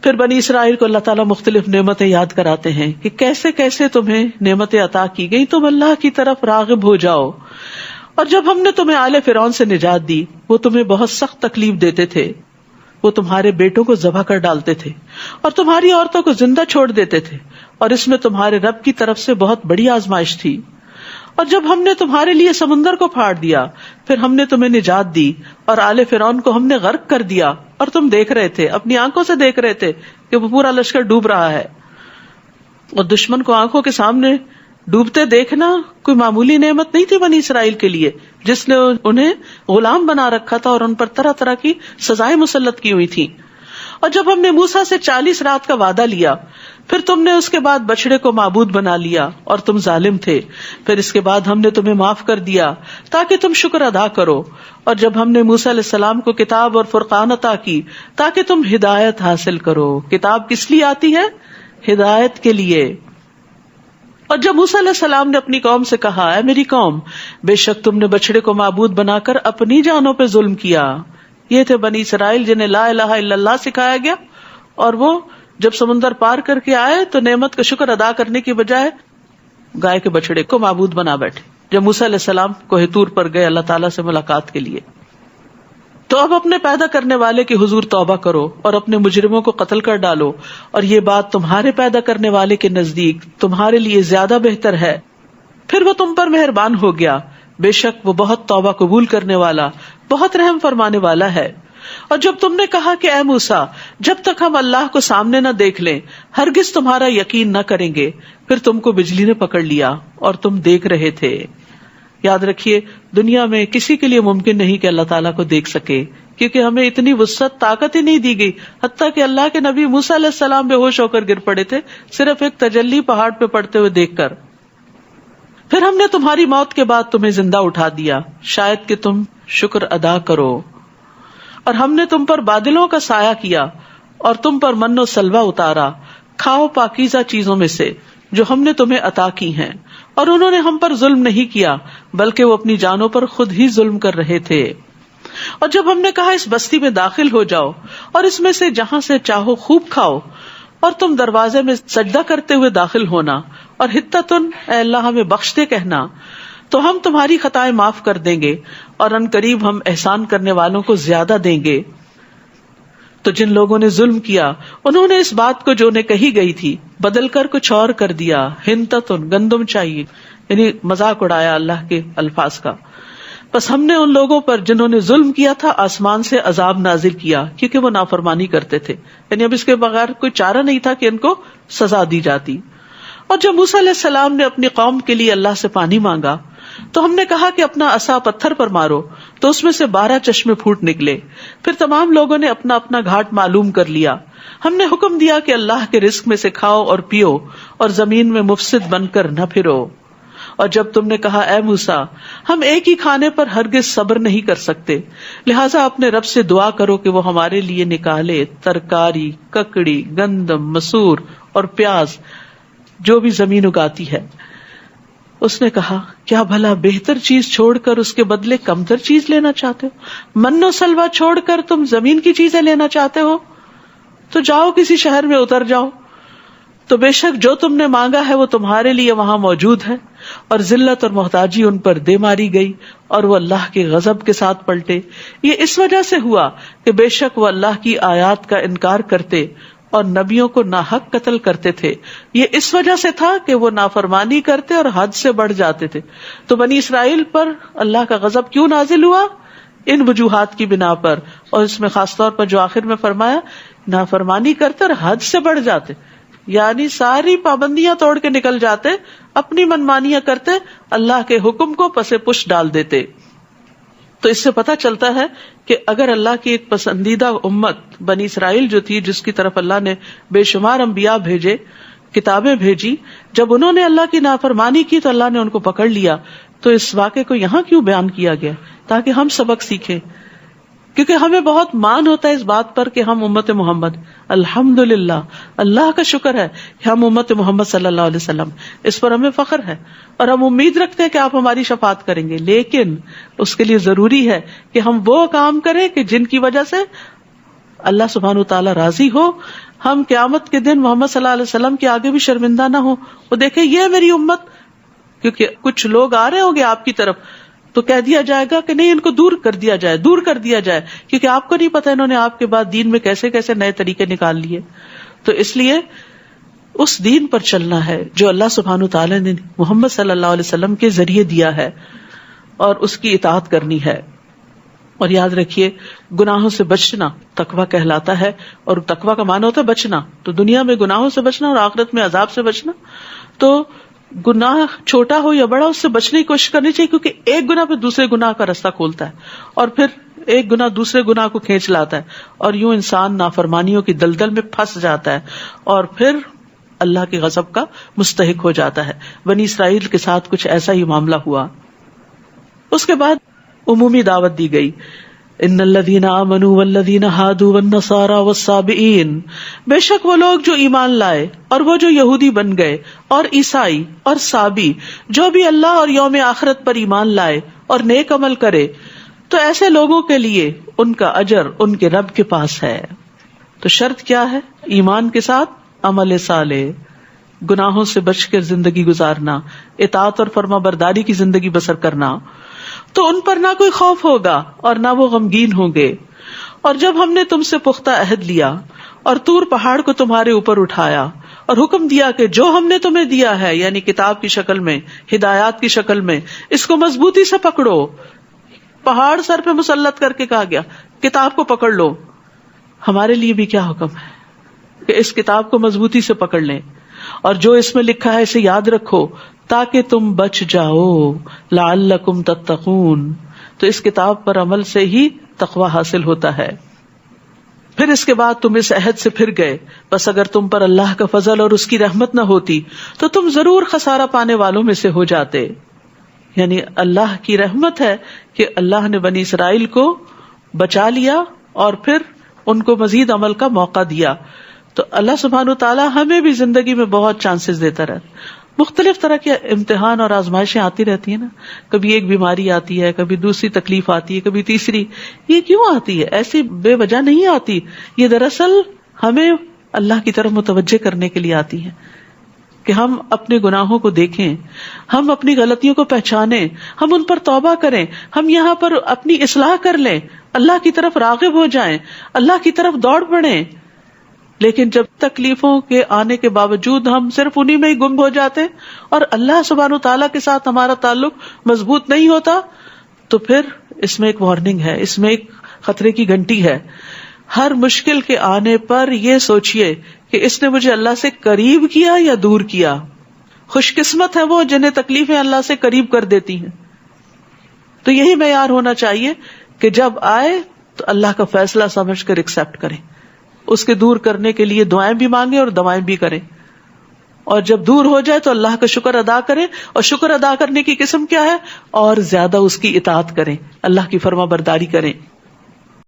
پھر بنی اسرائیل کو اللہ تعالیٰ مختلف نعمتیں یاد کراتے ہیں کہ کیسے کیسے تمہیں نعمتیں عطا کی گئی، تم اللہ کی طرف راغب ہو جاؤ. اور جب ہم نے تمہیں آل فرعون سے نجات دی، وہ تمہیں بہت سخت تکلیف دیتے تھے، وہ تمہارے بیٹوں کو ذبح کر ڈالتے تھے اور تمہاری عورتوں کو زندہ چھوڑ دیتے تھے، اور اس میں تمہارے رب کی طرف سے بہت بڑی آزمائش تھی. اور جب ہم نے تمہارے لیے سمندر کو پھاڑ دیا، پھر ہم نے تمہیں نجات دی اور آل فرعون کو ہم نے غرق کر دیا، اور تم دیکھ رہے تھے، اپنی آنکھوں سے دیکھ رہے تھے کہ وہ پورا لشکر ڈوب رہا ہے. اور دشمن کو آنکھوں کے سامنے ڈوبتے دیکھنا کوئی معمولی نعمت نہیں تھی بنی اسرائیل کے لیے، جس نے انہیں غلام بنا رکھا تھا اور ان پر طرح طرح کی سزائیں مسلط کی ہوئی تھی. اور جب ہم نے موسیٰ سے 40 رات کا وعدہ لیا، پھر تم نے اس کے بعد بچڑے کو معبود بنا لیا اور تم ظالم تھے، پھر اس کے بعد ہم نے تمہیں معاف کر دیا تاکہ تم شکر ادا کرو. اور جب ہم نے موسیٰ علیہ السلام کو کتاب اور فرقان عطا کی تاکہ تم ہدایت حاصل کرو. کتاب کس لیے آتی ہے؟ ہدایت کے لیے. اور جب موسیٰ علیہ السلام نے اپنی قوم سے کہا، اے میری قوم، بے شک تم نے بچڑے کو معبود بنا کر اپنی جانوں پہ ظلم کیا. یہ تھے بنی اسرائیل جنہیں لا الہ الا اللہ سکھایا گیا، اور وہ جب سمندر پار کر کے آئے تو نعمت کا شکر ادا کرنے کی بجائے گائے کے بچڑے کو معبود بنا بیٹھے. جب موسیٰ علیہ السلام کوہ طور پر گئے اللہ تعالیٰ سے ملاقات کے لیے، تو اب اپنے پیدا کرنے والے کے حضور توبہ کرو اور اپنے مجرموں کو قتل کر ڈالو، اور یہ بات تمہارے پیدا کرنے والے کے نزدیک تمہارے لیے زیادہ بہتر ہے، پھر وہ تم پر مہربان ہو گیا. بے شک وہ بہت توبہ قبول کرنے والا، بہت رحم فرمانے والا ہے. اور جب تم نے کہا کہ اے موسیٰ، جب تک ہم اللہ کو سامنے نہ دیکھ لیں ہرگز تمہارا یقین نہ کریں گے، پھر تم کو بجلی نے پکڑ لیا اور تم دیکھ رہے تھے. یاد رکھیے، دنیا میں کسی کے لیے ممکن نہیں کہ اللہ تعالیٰ کو دیکھ سکے، کیونکہ ہمیں اتنی وسعت طاقت ہی نہیں دی گئی. حتیٰ کہ اللہ کے نبی موسیٰ علیہ السلام بے ہوش ہو کر گر پڑے تھے صرف ایک تجلی پہاڑ پہ پڑتے ہوئے دیکھ کر. پھر ہم نے تمہاری موت کے بعد تمہیں زندہ اٹھا دیا شاید کہ تم شکر ادا کرو. اور ہم نے تم پر بادلوں کا سایہ کیا اور تم پر من و سلوہ اتارا. کھاؤ پاکیزہ چیزوں میں سے جو ہم نے تمہیں عطا کی ہیں. اور انہوں نے ہم پر ظلم نہیں کیا بلکہ وہ اپنی جانوں پر خود ہی ظلم کر رہے تھے. اور جب ہم نے کہا اس بستی میں داخل ہو جاؤ اور اس میں سے جہاں سے چاہو خوب کھاؤ، اور تم دروازے میں سجدہ کرتے ہوئے داخل ہونا اور حتتن اے اللہ ہمیں بخش دے کہنا، تو ہم تمہاری خطائیں معاف کر دیں گے اور ان قریب ہم احسان کرنے والوں کو زیادہ دیں گے. تو جن لوگوں نے ظلم کیا انہوں نے اس بات کو جو انہیں کہی گئی تھی بدل کر کچھ اور کر دیا. ہنتتن گندم چاہیے، یعنی مذاق اڑایا اللہ کے الفاظ کا. بس ہم نے ان لوگوں پر جنہوں نے ظلم کیا تھا آسمان سے عذاب نازل کیا کیونکہ وہ نافرمانی کرتے تھے، یعنی اب اس کے بغیر کوئی چارہ نہیں تھا کہ ان کو سزا دی جاتی. اور جب موسیٰ علیہ السلام نے اپنی قوم کے لیے اللہ سے پانی مانگا تو ہم نے کہا کہ اپنا عصا پتھر پر مارو، تو اس میں سے 12 چشمے پھوٹ نکلے. پھر تمام لوگوں نے اپنا اپنا گھاٹ معلوم کر لیا. ہم نے حکم دیا کہ اللہ کے رزق میں سے کھاؤ اور پیو اور زمین میں مفسد بن کر نہ پھرو. اور جب تم نے کہا اے موسیٰ ہم ایک ہی کھانے پر ہرگز صبر نہیں کر سکتے، لہٰذا اپنے رب سے دعا کرو کہ وہ ہمارے لیے نکالے ترکاری، ککڑی، گندم، مسور اور پیاز جو بھی زمین اگاتی ہے. اس نے کہا کیا بھلا بہتر چیز چھوڑ کر اس کے بدلے کمتر چیز لینا چاہتے ہو؟ من و سلوہ چھوڑ کر تم زمین کی چیزیں لینا چاہتے ہو؟ تو جاؤ کسی شہر میں اتر جاؤ، تو بے شک جو تم نے مانگا ہے وہ تمہارے لیے وہاں موجود ہے. اور ذلت اور محتاجی ان پر دے ماری گئی اور وہ اللہ کے غضب کے ساتھ پلٹے. یہ اس وجہ سے ہوا کہ بے شک وہ اللہ کی آیات کا انکار کرتے اور نبیوں کو ناحق قتل کرتے تھے. یہ اس وجہ سے تھا کہ وہ نافرمانی کرتے اور حد سے بڑھ جاتے تھے. تو بنی اسرائیل پر اللہ کا غضب کیوں نازل ہوا؟ ان وجوہات کی بنا پر، اور اس میں خاص طور پر جو آخر میں فرمایا نافرمانی کرتے اور حد سے بڑھ جاتے، یعنی ساری پابندیاں توڑ کے نکل جاتے، اپنی منمانیاں کرتے، اللہ کے حکم کو پسے پش ڈال دیتے. تو اس سے پتہ چلتا ہے کہ اگر اللہ کی ایک پسندیدہ امت بنی اسرائیل جو تھی، جس کی طرف اللہ نے بے شمار انبیاء بھیجے، کتابیں بھیجی، جب انہوں نے اللہ کی نافرمانی کی تو اللہ نے ان کو پکڑ لیا. تو اس واقعے کو یہاں کیوں بیان کیا گیا؟ تاکہ ہم سبق سیکھیں، کیونکہ ہمیں بہت مان ہوتا ہے اس بات پر کہ ہم امت محمد، الحمدللہ، اللہ کا شکر ہے کہ ہم امت محمد صلی اللہ علیہ وسلم، اس پر ہمیں فخر ہے اور ہم امید رکھتے ہیں کہ آپ ہماری شفاعت کریں گے. لیکن اس کے لیے ضروری ہے کہ ہم وہ کام کریں کہ جن کی وجہ سے اللہ سبحانہ تعالیٰ راضی ہو, ہم قیامت کے دن محمد صلی اللہ علیہ وسلم کے آگے بھی شرمندہ نہ ہو. وہ دیکھیں یہ میری امت, کیونکہ کچھ لوگ آ رہے ہوں گے آپ کی طرف, تو کہہ دیا جائے گا کہ نہیں ان کو دور کر دیا جائے, کیونکہ آپ کو نہیں پتا انہوں نے آپ کے بعد دین میں کیسے کیسے نئے طریقے نکال لیے. تو اس لیے اس دین پر چلنا ہے جو اللہ سبحانہ تعالیٰ نے محمد صلی اللہ علیہ وسلم کے ذریعے دیا ہے, اور اس کی اطاعت کرنی ہے. اور یاد رکھیے گناہوں سے بچنا تقویٰ کہلاتا ہے, اور تقویٰ کا معنی ہوتا ہے بچنا. تو دنیا میں گناہوں سے بچنا اور آخرت میں عذاب سے بچنا. تو گناہ چھوٹا ہو یا بڑا اس سے بچنے کی کوشش کرنی چاہیے, کیونکہ ایک گناہ پہ دوسرے گناہ کا رستہ کھولتا ہے, اور پھر ایک گناہ دوسرے گناہ کو کھینچ لاتا ہے, اور یوں انسان نافرمانیوں کی دلدل میں پھنس جاتا ہے, اور پھر اللہ کے غضب کا مستحق ہو جاتا ہے. بنی اسرائیل کے ساتھ کچھ ایسا ہی معاملہ ہوا. اس کے بعد عمومی دعوت دی گئی, ان الذین آمنوا والذین ہادوا والنصارى والصابئین, بے شک وہ لوگ جو ایمان لائے اور وہ جو یہودی بن گئے اور عیسائی اور صابی, جو بھی اللہ اور یوم آخرت پر ایمان لائے اور نیک عمل کرے, تو ایسے لوگوں کے لیے ان کا اجر ان کے رب کے پاس ہے. تو شرط کیا ہے؟ ایمان کے ساتھ عمل صالح, گناہوں سے بچ کر زندگی گزارنا, اطاعت اور فرما برداری کی زندگی بسر کرنا. تو ان پر نہ کوئی خوف ہوگا اور نہ وہ غمگین ہوں گے. اور جب ہم نے تم سے پختہ عہد لیا اور طور پہاڑ کو تمہارے اوپر اٹھایا اور حکم دیا کہ جو ہم نے تمہیں دیا ہے, یعنی کتاب کی شکل میں, ہدایات کی شکل میں, اس کو مضبوطی سے پکڑو. پہاڑ سر پہ مسلط کر کے کہا گیا کتاب کو پکڑ لو. ہمارے لیے بھی کیا حکم ہے کہ اس کتاب کو مضبوطی سے پکڑ لیں, اور جو اس میں لکھا ہے اسے یاد رکھو تاکہ تم بچ جاؤ, لعلکم تتقون. تو اس کتاب پر عمل سے ہی تقوی حاصل ہوتا ہے. پھر اس کے بعد تم اس عہد سے پھر گئے, بس اگر تم پر اللہ کا فضل اور اس کی رحمت نہ ہوتی تو تم ضرور خسارہ پانے والوں میں سے ہو جاتے. یعنی اللہ کی رحمت ہے کہ اللہ نے بنی اسرائیل کو بچا لیا اور پھر ان کو مزید عمل کا موقع دیا. تو اللہ سبحانہ تعالیٰ ہمیں بھی زندگی میں بہت چانسز دیتا رہتا. مختلف طرح کے امتحان اور آزمائشیں آتی رہتی ہیں نا, کبھی ایک بیماری آتی ہے, کبھی دوسری تکلیف آتی ہے, کبھی تیسری. یہ کیوں آتی ہے؟ ایسی بے وجہ نہیں آتی. یہ دراصل ہمیں اللہ کی طرف متوجہ کرنے کے لیے آتی ہے کہ ہم اپنے گناہوں کو دیکھیں, ہم اپنی غلطیوں کو پہچانیں, ہم ان پر توبہ کریں, ہم یہاں پر اپنی اصلاح کر لیں, اللہ کی طرف راغب ہو جائیں, اللہ کی طرف دوڑ پڑیں. لیکن جب تکلیفوں کے آنے کے باوجود ہم صرف انہی میں ہی گم ہو جاتے اور اللہ سبحانہ تعالیٰ کے ساتھ ہمارا تعلق مضبوط نہیں ہوتا, تو پھر اس میں ایک وارننگ ہے, اس میں ایک خطرے کی گھنٹی ہے. ہر مشکل کے آنے پر یہ سوچئے کہ اس نے مجھے اللہ سے قریب کیا یا دور کیا. خوش قسمت ہے وہ جنہیں تکلیفیں اللہ سے قریب کر دیتی ہیں. تو یہی معیار ہونا چاہیے کہ جب آئے تو اللہ کا فیصلہ سمجھ کر ایکسپٹ کریں, اس کے دور کرنے کے لیے دعائیں بھی مانگیں اور دوائیں بھی کریں, اور جب دور ہو جائے تو اللہ کا شکر ادا کریں. اور شکر ادا کرنے کی قسم کیا ہے؟ اور زیادہ اس کی اطاعت کریں, اللہ کی فرما برداری کریں.